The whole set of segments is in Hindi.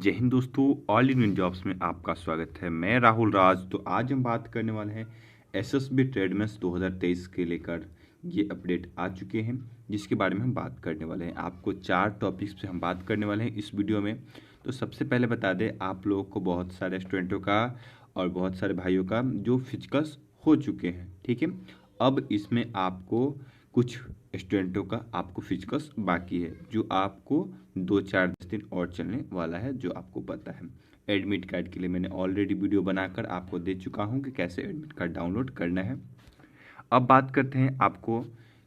जय हिंद दोस्तों, ऑल इंडियन जॉब्स में आपका स्वागत है। मैं राहुल राज। तो आज हम बात करने वाले हैं एसएसबी ट्रेडमेंस 2023 के लेकर ये अपडेट आ चुके हैं, जिसके बारे में हम बात करने वाले हैं। आपको 4 टॉपिक्स पे हम बात करने वाले हैं इस वीडियो में। तो सबसे पहले बता दें, आप लोगों को बहुत सारे स्टूडेंटों का और बहुत सारे भाइयों का जो फिजिकल्स हो चुके हैं, ठीक है। अब इसमें आपको कुछ स्टूडेंटों का आपको फिजिकल्स बाकी है, जो आपको 2-4 दिन और चलने वाला है, जो आपको पता है। एडमिट कार्ड के लिए मैंने ऑलरेडी वीडियो बनाकर आपको दे चुका हूं कि कैसे एडमिट कार्ड डाउनलोड करना है। अब बात करते हैं आपको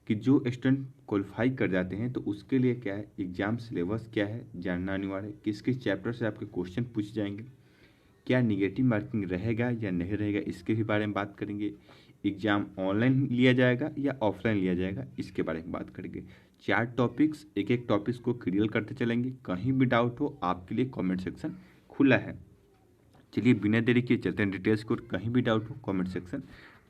कि जो स्टूडेंट क्वालिफाई कर जाते हैं तो उसके लिए क्या है, एग्जाम सिलेबस क्या है जानना अनिवार्य है। किस किस चैप्टर से आपके क्वेश्चन पूछे जाएंगे, क्या निगेटिव मार्किंग रहेगा या नहीं रहेगा, इसके भी बारे में बात करेंगे। एग्जाम ऑनलाइन लिया जाएगा या ऑफलाइन लिया जाएगा, इसके बारे में बात करेंगे। 4 टॉपिक्स, एक एक टॉपिक्स को क्लियर करते चलेंगे। कहीं भी डाउट हो आपके लिए कमेंट सेक्शन खुला है। चलिए बिना देरी किए चलते हैं डिटेल्स को। कहीं भी डाउट हो कमेंट सेक्शन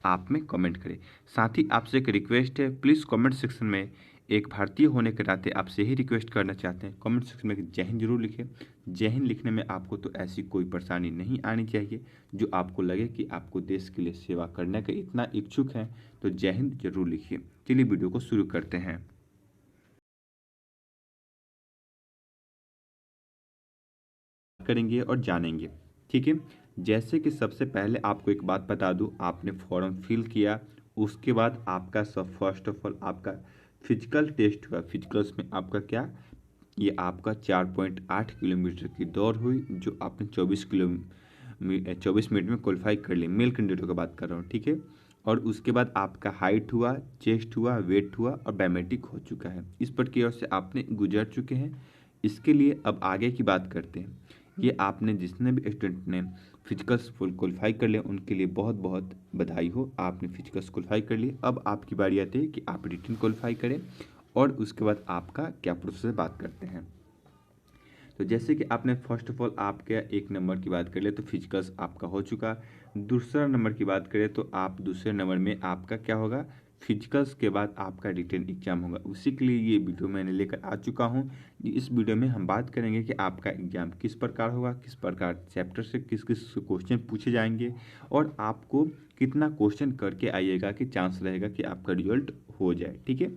आप में कमेंट करें। साथ ही आपसे एक रिक्वेस्ट है, प्लीज़ कमेंट सेक्शन में एक भारतीय होने के नाते आपसे ही रिक्वेस्ट करना चाहते हैं, कमेंट सेक्शन में जय हिंद जरूर लिखें। जय हिंद लिखने में आपको तो ऐसी कोई परेशानी नहीं आनी चाहिए, जो आपको लगे कि आपको देश के लिए सेवा करने के इतना इच्छुक हैं, तो जय हिंद जरूर लिखिए। चलिए वीडियो को शुरू करते हैं। करेंगे और जानेंगे, ठीक है। जैसे कि सबसे पहले आपको एक बात बता दूं, आपने फॉर्म फिल किया, उसके बाद आपका सब फर्स्ट ऑफ ऑल आपका फिजिकल टेस्ट हुआ। फिजिकल्स में आपका क्या, ये आपका 4.8 किलोमीटर की दौड़ हुई, जो आपने 24 मिनट में क्वालिफाई कर ली। मेल कैंडिडेटों की बात कर रहा हूँ, ठीक है। और उसके बाद आपका हाइट हुआ, चेस्ट हुआ, वेट हुआ और बायोमेट्रिक हो चुका है। इस प्रक्रिया से आपने गुजर चुके हैं। इसके लिए अब आगे की बात करते हैं। ये आपने जितने भी स्टूडेंट ने फिजिकल्स फुल क्वालिफाई कर लिया, उनके लिए बहुत बहुत बधाई हो, आपने फिजिकल्स क्वालिफाई कर लिए। अब आपकी बारी आती है कि आप रिटन क्वालिफाई करें, और उसके बाद आपका क्या प्रोसेस बात करते हैं। तो जैसे कि आपने फर्स्ट ऑफ ऑल आपके 1 नंबर की बात कर ले तो फिजिकल्स आपका हो चुका। दूसरा नंबर की बात करें तो आप दूसरे नंबर में आपका क्या होगा, फिजिकल्स के बाद आपका रिटन एग्जाम होगा। उसी के लिए ये वीडियो मैंने लेकर आ चुका हूँ। इस वीडियो में हम बात करेंगे कि आपका एग्जाम किस प्रकार होगा, किस प्रकार चैप्टर से किस किस क्वेश्चन पूछे जाएंगे, और आपको कितना क्वेश्चन करके आइएगा कि चांस रहेगा कि आपका रिजल्ट हो जाए, ठीक है।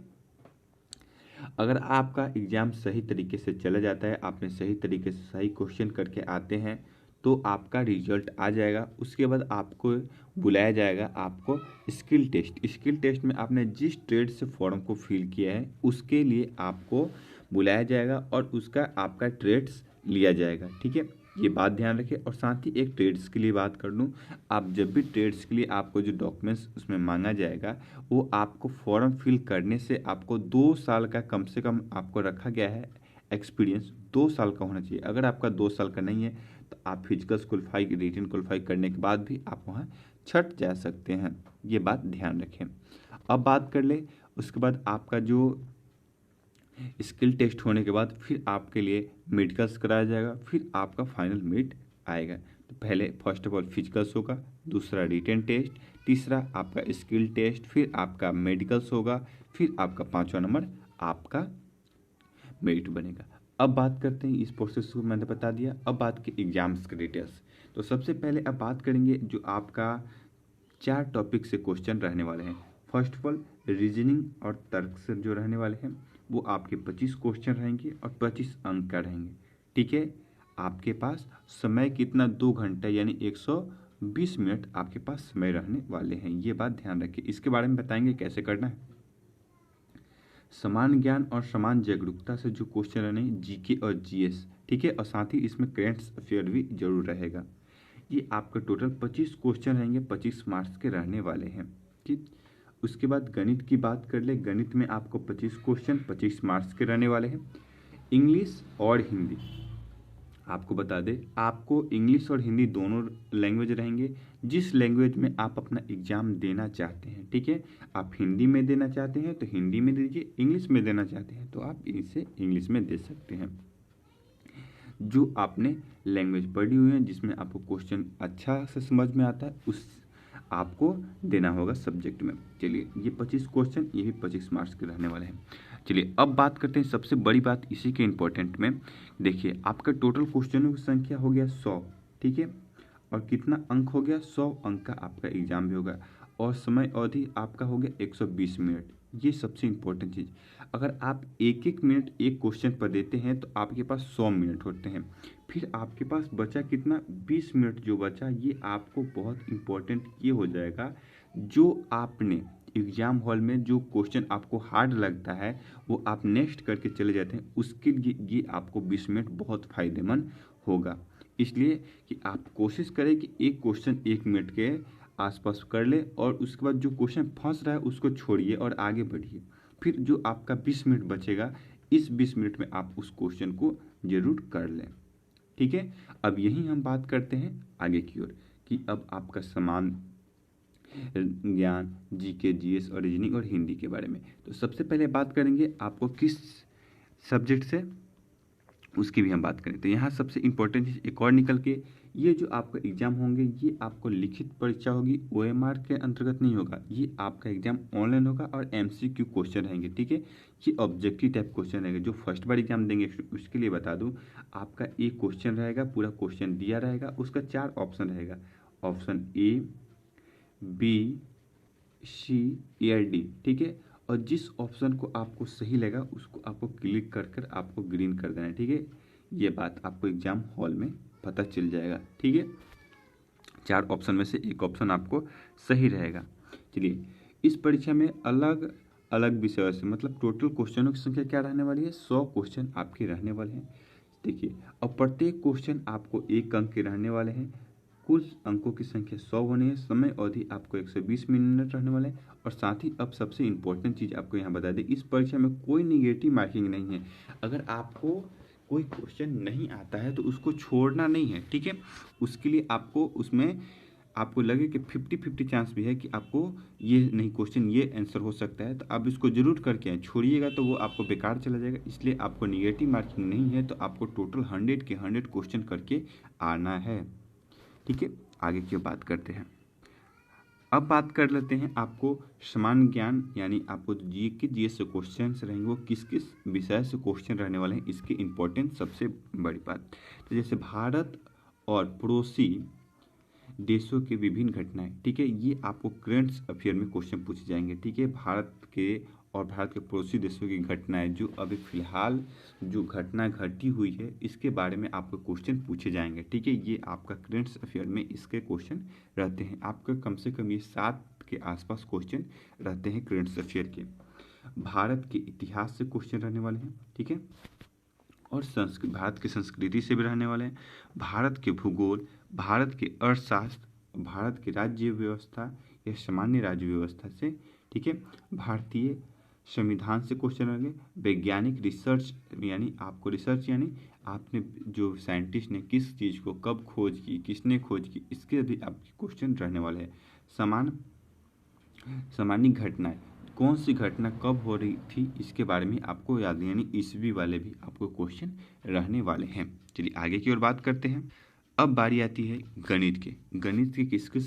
अगर आपका एग्ज़ाम सही तरीके से चला जाता है, आपने सही तरीके से सही क्वेश्चन करके आते हैं, तो आपका रिजल्ट आ जाएगा। उसके बाद आपको बुलाया जाएगा आपको स्किल टेस्ट। स्किल टेस्ट में आपने जिस ट्रेड से फॉर्म को फिल किया है उसके लिए आपको बुलाया जाएगा और उसका आपका ट्रेड्स लिया जाएगा, ठीक है। ये बात ध्यान रखें। और साथ ही एक ट्रेड्स के लिए बात कर लूँ, आप जब भी ट्रेड्स के लिए आपको जो डॉक्यूमेंट्स उसमें मांगा जाएगा, वो आपको फॉर्म फिल करने से आपको 2 साल का कम से कम आपको रखा गया है एक्सपीरियंस, 2 साल का होना चाहिए। अगर आपका 2 साल का नहीं है तो आप फिजिकल्स क्वालिफाई, रिटन क्वालिफाई करने के बाद भी आप वहाँ छट जा सकते हैं। ये बात ध्यान रखें। अब बात कर ले, उसके बाद आपका जो स्किल टेस्ट होने के बाद फिर आपके लिए मेडिकल्स कराया जाएगा, फिर आपका फाइनल मेरिट आएगा। तो पहले फर्स्ट ऑफ ऑल फिजिकल्स होगा, दूसरा रिटन टेस्ट, तीसरा आपका स्किल टेस्ट, फिर आपका मेडिकल्स होगा, फिर आपका 5वां नंबर आपका मेरिट बनेगा। अब बात करते हैं, इस प्रोसेस को मैंने बता दिया। अब बात की एग्जाम्स के डिटेल्स। तो सबसे पहले अब बात करेंगे जो आपका 4 टॉपिक से क्वेश्चन रहने वाले हैं। फर्स्ट ऑफ ऑल रीजनिंग और तर्क से जो रहने वाले हैं, वो आपके 25 क्वेश्चन रहेंगे और 25 अंक का रहेंगे, ठीक है। आपके पास समय कितना, 2 घंटा यानी 120 मिनट आपके पास समय रहने वाले हैं। ये बात ध्यान रखिए। इसके बारे में बताएंगे कैसे करना है। समान ज्ञान और समान जागरूकता से जो क्वेश्चन रहने, जीके और जीएस, ठीक है। और साथ ही इसमें करेंट अफेयर भी जरूर रहेगा। ये आपका टोटल 25 क्वेश्चन रहेंगे, 25 मार्क्स के रहने वाले हैं, ठीक। उसके बाद गणित की बात कर ले। गणित में आपको 25 क्वेश्चन 25 मार्क्स के रहने वाले हैं। इंग्लिश और हिंदी आपको बता दें, आपको इंग्लिश और हिंदी दोनों लैंग्वेज रहेंगे। जिस लैंग्वेज में आप अपना एग्जाम देना चाहते हैं, ठीक है। आप हिंदी में देना चाहते हैं तो हिंदी में दीजिए, इंग्लिश में देना चाहते हैं तो आप इसे इंग्लिश में दे सकते हैं। जो आपने लैंग्वेज पढ़ी हुई है, जिसमें आपको क्वेश्चन अच्छा से समझ में आता है, उस आपको देना होगा सब्जेक्ट में। चलिए, ये 25 क्वेश्चन, ये भी 25 मार्क्स के रहने वाले हैं। चलिए अब बात करते हैं सबसे बड़ी बात इसी के इम्पोर्टेंट में। देखिए आपका टोटल क्वेश्चनों की संख्या हो गया 100, ठीक है, और कितना अंक हो गया, 100 अंक का आपका एग्जाम भी होगा, और समय अवधि आपका हो गया 120 मिनट। ये सबसे इम्पोर्टेंट चीज़, अगर आप एक एक मिनट एक क्वेश्चन पर देते हैं तो आपके पास 100 मिनट होते हैं, फिर आपके पास बचा कितना, 20 मिनट जो बचा, ये आपको बहुत इम्पोर्टेंट ये हो जाएगा। जो आपने एग्ज़ाम हॉल में जो क्वेश्चन आपको हार्ड लगता है वो आप नेक्स्ट करके चले जाते हैं, उसके लिए ये आपको 20 मिनट बहुत फ़ायदेमंद होगा। इसलिए कि आप कोशिश करें कि एक क्वेश्चन 1 मिनट के आसपास कर ले, और उसके बाद जो क्वेश्चन फंस रहा है उसको छोड़िए और आगे बढ़िए। फिर जो आपका 20 मिनट बचेगा, इस 20 मिनट में आप उस क्वेश्चन को ज़रूर कर लें, ठीक है। अब यही हम बात करते हैं आगे की ओर कि अब आपका समान ज्ञान, जीके, जीएस और रीजनिंग और हिंदी के बारे में। तो सबसे पहले बात करेंगे आपको किस सब्जेक्ट से, उसकी भी हम बात करें। तो यहाँ सबसे इम्पोर्टेंट चीज़ एक और निकल के, ये जो आपका एग्ज़ाम होंगे ये आपको लिखित परीक्षा होगी, ओएमआर के अंतर्गत नहीं होगा। ये आपका एग्ज़ाम ऑनलाइन होगा और एमसीक्यू क्वेश्चन रहेंगे, ठीक है। ये ऑब्जेक्टिव टाइप क्वेश्चन रहेंगे। जो फर्स्ट बार एग्जाम देंगे उसके लिए बता दूँ, आपका एक क्वेश्चन रहेगा, पूरा क्वेश्चन दिया रहेगा, उसका 4 ऑप्शन रहेगा, ऑप्शन ए, बी, सी या डी, ठीक है। और जिस ऑप्शन को आपको सही लगा उसको आपको क्लिक कर कर आपको ग्रीन कर देना है, ठीक है। ये बात आपको एग्जाम हॉल में पता चल जाएगा, ठीक है। 4 ऑप्शन में से एक ऑप्शन आपको सही रहेगा। चलिए इस परीक्षा में अलग अलग विषयों से, मतलब टोटल क्वेश्चनों की संख्या क्या रहने वाली है, 100 क्वेश्चन आपके रहने वाले हैं। देखिए अब प्रत्येक क्वेश्चन आपको 1 अंक के रहने वाले हैं। कुल अंकों की संख्या 100 होनी है। समय अवधि आपको 120 मिनट रहने वाले हैं। और साथ ही अब सबसे इम्पोर्टेंट चीज़ आपको यहाँ बता दें, इस परीक्षा में कोई निगेटिव मार्किंग नहीं है। अगर आपको कोई क्वेश्चन नहीं आता है तो उसको छोड़ना नहीं है, ठीक है। उसके लिए आपको उसमें आपको लगे कि 50-50 चांस भी है कि आपको ये नहीं क्वेश्चन ये आंसर हो सकता है, तो आप इसको जरूर करके आएँ। छोड़िएगा तो वो आपको बेकार चला जाएगा। इसलिए आपको निगेटिव मार्किंग नहीं है, तो आपको टोटल 100 के 100 क्वेश्चन करके आना है, ठीक है। आगे की बात करते हैं। अब बात कर लेते हैं आपको सामान्य ज्ञान, यानी आपको जीके जीएस से क्वेश्चन रहेंगे, वो किस किस विषय से क्वेश्चन रहने वाले हैं, इसके इम्पोर्टेंट सबसे बड़ी बात। तो जैसे भारत और पड़ोसी देशों के विभिन्न घटनाएं, ठीक है, ये आपको करंट अफेयर में क्वेश्चन पूछे जाएंगे, ठीक है। भारत के और भारत के पड़ोसी देशों की घटनाएं, जो अभी फिलहाल जो घटना घटी हुई है इसके बारे में आपको क्वेश्चन पूछे जाएंगे, ठीक है। ये आपका करंट अफेयर में इसके क्वेश्चन रहते हैं। आपका कम से कम ये 7 के आसपास क्वेश्चन रहते हैं करंट अफेयर के। भारत के इतिहास से क्वेश्चन रहने वाले हैं, ठीक है, और भारत की संस्कृति से भी रहने वाले हैं, भारत के भूगोल, भारत के अर्थशास्त्र, भारत की राज्य व्यवस्था या सामान्य राज्य व्यवस्था से, ठीक है, भारतीय संविधान से क्वेश्चन रहेंगे, वैज्ञानिक रिसर्च, यानी आपको रिसर्च यानी आपने जो साइंटिस्ट ने किस चीज़ को कब खोज की, किसने खोज की, इसके भी आपके क्वेश्चन रहने वाले हैं। सामान्य घटनाएं, कौन सी घटना कब हो रही थी इसके बारे में आपको याद, यानी ईस्वी वाले भी आपको क्वेश्चन रहने वाले हैं। चलिए आगे की ओर बात करते हैं। अब बारी आती है गणित के। गणित के किस किस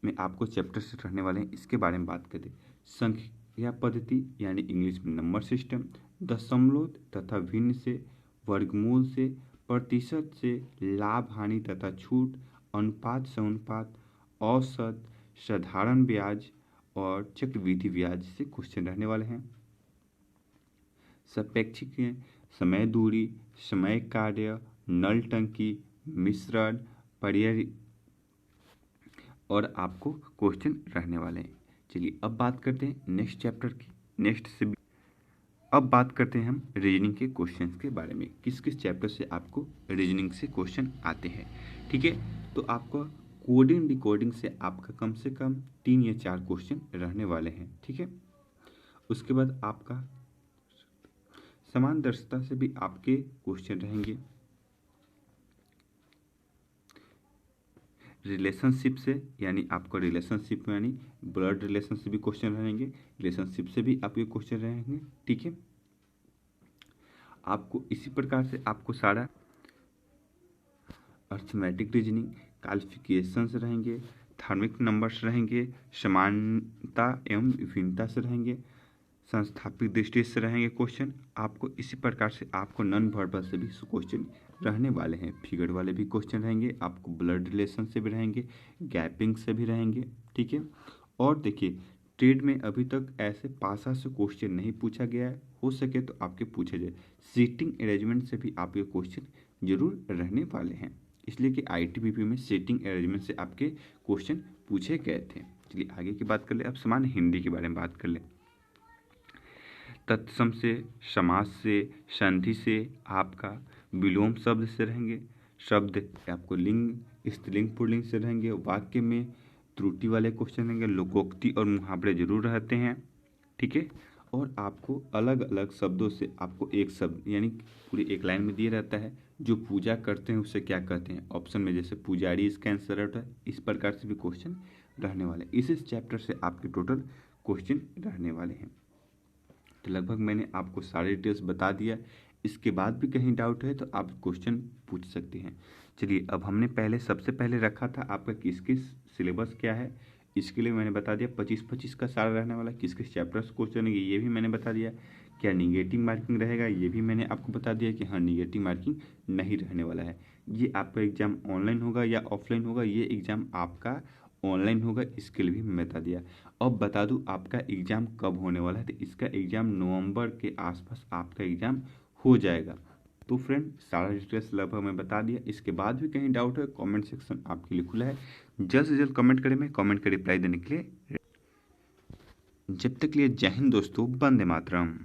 में आपको चैप्टर से रहने वाले हैं इसके बारे में बात करें। संख्या पद्धति, यानी इंग्लिश में नंबर सिस्टम, दशमलव तथा भिन्न से, वर्गमूल से, प्रतिशत से, लाभ हानि तथा छूट, अनुपात से अनुपात, औसत, साधारण ब्याज और चक्रवृद्धि ब्याज से क्वेश्चन रहने वाले हैं। सापेक्षिक, समय दूरी, समय कार्य, नल टंकी, मिश्रण, पर्याय और आपको क्वेश्चन रहने वाले हैं। चलिए अब बात करते हैं नेक्स्ट चैप्टर की, नेक्स्ट से अब बात करते हैं हम रीजनिंग के क्वेश्चंस के बारे में। किस किस चैप्टर से आपको रीजनिंग से क्वेश्चन आते हैं, ठीक है। तो आपको कोडिंग डिकोडिंग से आपका कम से कम 3 या 4 क्वेश्चन रहने वाले हैं, ठीक है। उसके बाद आपका समानदर्शिता से भी आपके क्वेश्चन रहेंगे। रिलेशनशिप से, यानी आपको रिलेशनशिप में यानी ब्लड रिलेशन से भी क्वेश्चन रहेंगे, रिलेशनशिप से भी आपके क्वेश्चन रहेंगे, ठीक है। आपको इसी प्रकार से आपको सारा अर्थमेटिक रीजनिंग, क्वालिफिकेशंस रहेंगे, थर्मिक नंबर्स रहेंगे, समानता एवं विभिन्नता से रहेंगे, संस्थापित दृष्टि से रहेंगे क्वेश्चन आपको। इसी प्रकार से आपको नॉन वर्बल से भी क्वेश्चन रहने वाले हैं। फिगर वाले भी क्वेश्चन रहेंगे आपको, ब्लड रिलेशन से भी रहेंगे, गैपिंग से भी रहेंगे, ठीक है। और देखिए ट्रेड में अभी तक ऐसे पासा से क्वेश्चन नहीं पूछा गया है, हो सके तो आपके पूछे जाए। सीटिंग अरेंजमेंट से भी आपके क्वेश्चन जरूर रहने वाले हैं, इसलिए कि आईटीबीपी में सीटिंग अरेंजमेंट से आपके क्वेश्चन पूछे गए थे। चलिए आगे की बात कर ले। अब सामान्य हिंदी के बारे में बात कर ले। तत्सम से, समास से, संधि से, आपका विलोम शब्द से रहेंगे। शब्द आपको लिंग, स्त्रीलिंग पुल्लिंग से रहेंगे। वाक्य में त्रुटि वाले क्वेश्चन रहेंगे। लोकोक्ति और मुहावरे जरूर रहते हैं, ठीक है। और आपको अलग अलग शब्दों से आपको एक शब्द यानी पूरी एक लाइन में दिया रहता है, जो पूजा करते हैं उसे क्या कहते हैं। ऑप्शन में जैसे पुजारी इसका आंसर रहता है। इस प्रकार से भी क्वेश्चन रहने वाले। इस चैप्टर से आपके टोटल क्वेश्चन रहने वाले हैं। तो लगभग मैंने आपको सारे डिटेल्स बता दिया। इसके बाद भी कहीं डाउट है तो आप क्वेश्चन पूछ सकते हैं। चलिए अब हमने सबसे पहले रखा था आपका किस किस सिलेबस क्या है, इसके लिए मैंने बता दिया 25-25 का सारा रहने वाला। किस किस चैप्टर्स क्वेश्चन है ये भी मैंने बता दिया। क्या निगेटिव मार्किंग रहेगा ये भी मैंने आपको बता दिया कि हाँ निगेटिव मार्किंग नहीं रहने वाला है। ये आपका एग्ज़ाम ऑनलाइन होगा या ऑफलाइन होगा, ये एग्ज़ाम आपका ऑनलाइन होगा, इसके लिए भी मैं बता दिया। अब बता दूं आपका एग्ज़ाम कब होने वाला है, तो इसका एग्ज़ाम नवंबर के आसपास आपका एग्ज़ाम हो जाएगा। तो फ्रेंड सारा डिटेल्स लगभग मैं बता दिया। इसके बाद भी कहीं डाउट है कमेंट सेक्शन आपके लिए खुला है, जल्द से जल्द कमेंट करें, मैं कमेंट का रिप्लाई देने के लिए। जब तक लिए जय हिंद दोस्तों, वंदे मातरम।